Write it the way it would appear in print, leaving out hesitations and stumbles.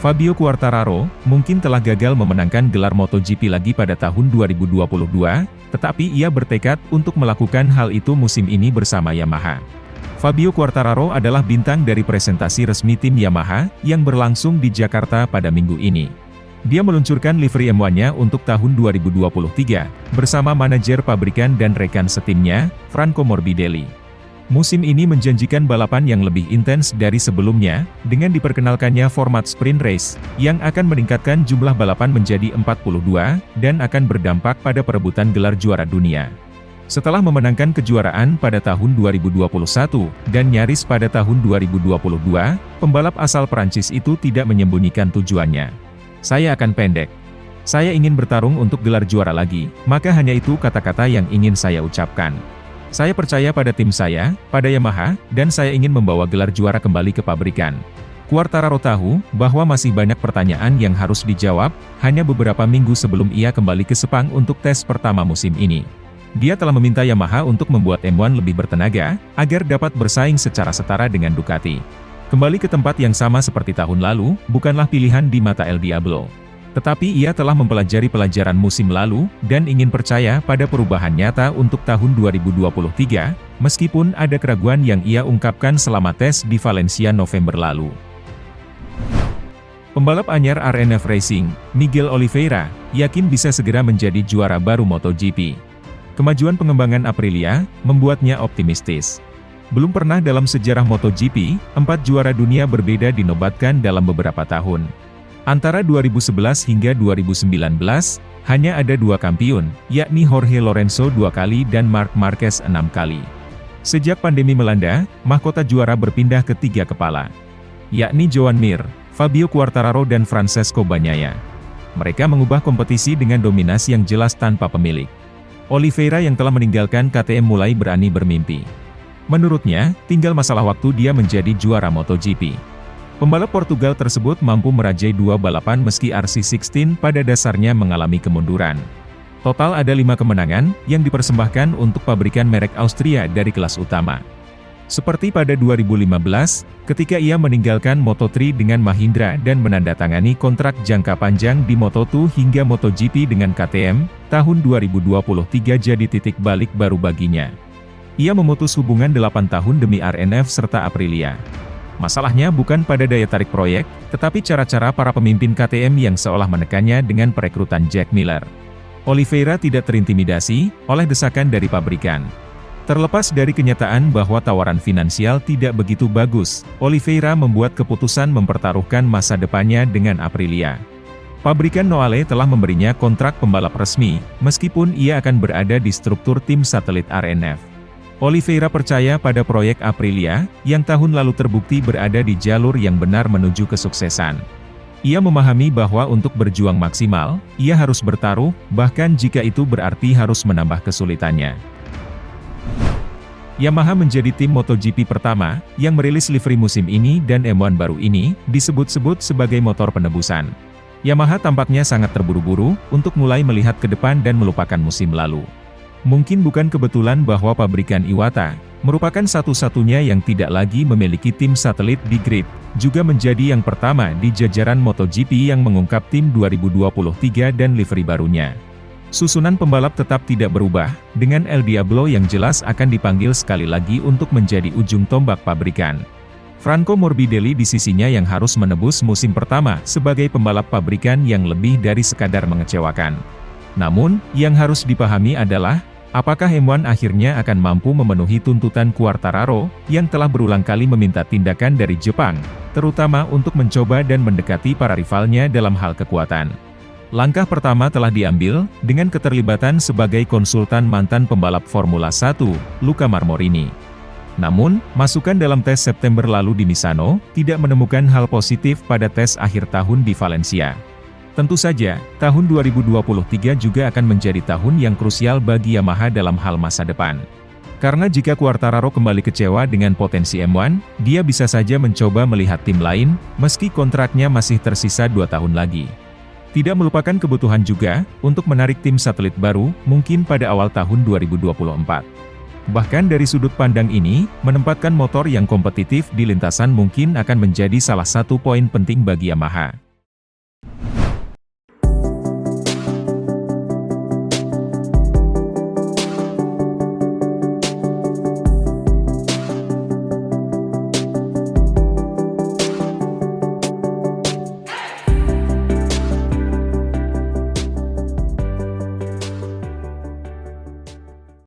Fabio Quartararo mungkin telah gagal memenangkan gelar MotoGP lagi pada tahun 2022, tetapi ia bertekad untuk melakukan hal itu musim ini bersama Yamaha. Fabio Quartararo adalah bintang dari presentasi resmi tim Yamaha yang berlangsung di Jakarta pada minggu ini. Dia meluncurkan livery M1-nya untuk tahun 2023, bersama manajer pabrikan dan rekan setimnya, Franco Morbidelli. Musim ini menjanjikan balapan yang lebih intens dari sebelumnya, dengan diperkenalkannya format sprint race, yang akan meningkatkan jumlah balapan menjadi 42, dan akan berdampak pada perebutan gelar juara dunia. Setelah memenangkan kejuaraan pada tahun 2021, dan nyaris pada tahun 2022, pembalap asal Prancis itu tidak menyembunyikan tujuannya. Saya akan pendek. Saya ingin bertarung untuk gelar juara lagi, maka hanya itu kata-kata yang ingin saya ucapkan. Saya percaya pada tim saya, pada Yamaha, dan saya ingin membawa gelar juara kembali ke pabrikan. Quartararo tahu bahwa masih banyak pertanyaan yang harus dijawab, hanya beberapa minggu sebelum ia kembali ke Sepang untuk tes pertama musim ini. Dia telah meminta Yamaha untuk membuat M1 lebih bertenaga, agar dapat bersaing secara setara dengan Ducati. Kembali ke tempat yang sama seperti tahun lalu, bukanlah pilihan di mata El Diablo. Tetapi ia telah mempelajari pelajaran musim lalu, dan ingin percaya pada perubahan nyata untuk tahun 2023, meskipun ada keraguan yang ia ungkapkan selama tes di Valencia November lalu. Pembalap anyar RNF Racing, Miguel Oliveira, yakin bisa segera menjadi juara baru MotoGP. Kemajuan pengembangan Aprilia, membuatnya optimistis. Belum pernah dalam sejarah MotoGP, 4 juara dunia berbeda dinobatkan dalam beberapa tahun. Antara 2011 hingga 2019, hanya ada 2 kampiun, yakni Jorge Lorenzo 2 kali dan Marc Marquez 6 kali. Sejak pandemi melanda, mahkota juara berpindah ke 3 kepala, yakni Joan Mir, Fabio Quartararo dan Francesco Bagnaia. Mereka mengubah kompetisi dengan dominasi yang jelas tanpa pemilik. Oliveira yang telah meninggalkan KTM mulai berani bermimpi. Menurutnya, tinggal masalah waktu dia menjadi juara MotoGP. Pembalap Portugal tersebut mampu merajai 2 balapan meski RC16 pada dasarnya mengalami kemunduran. Total ada 5 kemenangan, yang dipersembahkan untuk pabrikan merek Austria dari kelas utama. Seperti pada 2015, ketika ia meninggalkan Moto3 dengan Mahindra dan menandatangani kontrak jangka panjang di Moto2 hingga MotoGP dengan KTM, tahun 2023 jadi titik balik baru baginya. Ia memutus hubungan 8 tahun demi RNF serta Aprilia. Masalahnya bukan pada daya tarik proyek, tetapi cara-cara para pemimpin KTM yang seolah menekannya dengan perekrutan Jack Miller. Oliveira tidak terintimidasi oleh desakan dari pabrikan. Terlepas dari kenyataan bahwa tawaran finansial tidak begitu bagus, Oliveira membuat keputusan mempertaruhkan masa depannya dengan Aprilia. Pabrikan Noale telah memberinya kontrak pembalap resmi, meskipun ia akan berada di struktur tim satelit RNF. Oliveira percaya pada proyek Aprilia, yang tahun lalu terbukti berada di jalur yang benar menuju kesuksesan. Ia memahami bahwa untuk berjuang maksimal, ia harus bertaruh, bahkan jika itu berarti harus menambah kesulitannya. Yamaha menjadi tim MotoGP pertama, yang merilis livery musim ini dan M1 baru ini, disebut-sebut sebagai motor penebusan. Yamaha tampaknya sangat terburu-buru, untuk mulai melihat ke depan dan melupakan musim lalu. Mungkin bukan kebetulan bahwa pabrikan Iwata, merupakan satu-satunya yang tidak lagi memiliki tim satelit di grid, juga menjadi yang pertama di jajaran MotoGP yang mengungkap tim 2023 dan livery barunya. Susunan pembalap tetap tidak berubah, dengan El Diablo yang jelas akan dipanggil sekali lagi untuk menjadi ujung tombak pabrikan. Franco Morbidelli di sisinya yang harus menebus musim pertama sebagai pembalap pabrikan yang lebih dari sekadar mengecewakan. Namun, yang harus dipahami adalah, apakah M1 akhirnya akan mampu memenuhi tuntutan Quartararo, yang telah berulang kali meminta tindakan dari Jepang, terutama untuk mencoba dan mendekati para rivalnya dalam hal kekuatan. Langkah pertama telah diambil, dengan keterlibatan sebagai konsultan mantan pembalap Formula 1, Luca Marmorini. Namun, masukan dalam tes September lalu di Misano, tidak menemukan hal positif pada tes akhir tahun di Valencia. Tentu saja, tahun 2023 juga akan menjadi tahun yang krusial bagi Yamaha dalam hal masa depan. Karena jika Quartararo kembali kecewa dengan potensi M1, dia bisa saja mencoba melihat tim lain, meski kontraknya masih tersisa 2 tahun lagi. Tidak melupakan kebutuhan juga, untuk menarik tim satelit baru, mungkin pada awal tahun 2024. Bahkan dari sudut pandang ini, menempatkan motor yang kompetitif di lintasan mungkin akan menjadi salah satu poin penting bagi Yamaha.